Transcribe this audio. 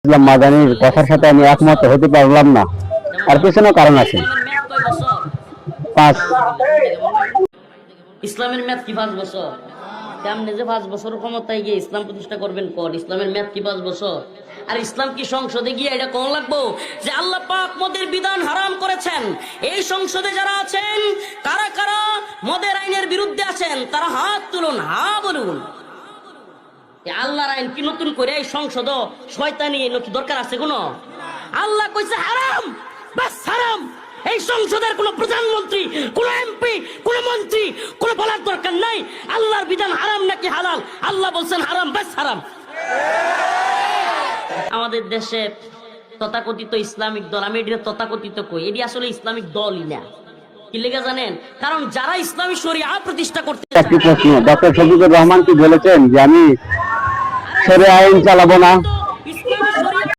ইসলাম মাদানির কথার সাথে আমি একমত হতে পারলাম না। আর পেছনেও কারণ আছে। পাঁচ। ইসলামের মেয়াদ কি 5 বছর? কেমনে যে 5 বছর ক্ষমতায় গিয়ে ইসলাম প্রতিষ্ঠা করবেন কোন? ইসলামের মেয়াদ কি 5 বছর? আর ইসলাম কি সংসদে গিয়ে এটা কোন লাগবো যে আল্লাহ পাক মদের বিধান হারাম করেছেন? এই সংসদে যারা আছেন, কারা কারা মদের আইনের বিরুদ্ধে আছেন তারা হাত তুলুন, হা বলুন। আল্লাহর আইন কি নতুন করে এই সংসদ শয়তানি নাকি দরকার আছে কোনো? আল্লাহ কইছে হারাম, বাস হারাম। এই সংসদের কোন প্রধানমন্ত্রী, কোন এমপি, কোন মন্ত্রী কোন বলার দরকার নাই আল্লাহর বিধান হারাম নাকি হালাল। আল্লাহ বলছেন হারাম, বাস হারাম। আমাদের দেশে তথাকথিত ইসলামিক দল, আমি এটা তথাকথিত কই, এটি আসলে ইসলামিক দলই না। কি লেগে জানেন? কারণ যারা ইসলামী শরিয়া প্রতিষ্ঠা করতে, একটি প্রশ্ন, ডক্টর শফিকুর রহমান কি বলেছেন যে আমি শরিয়া আইন চালাবো না?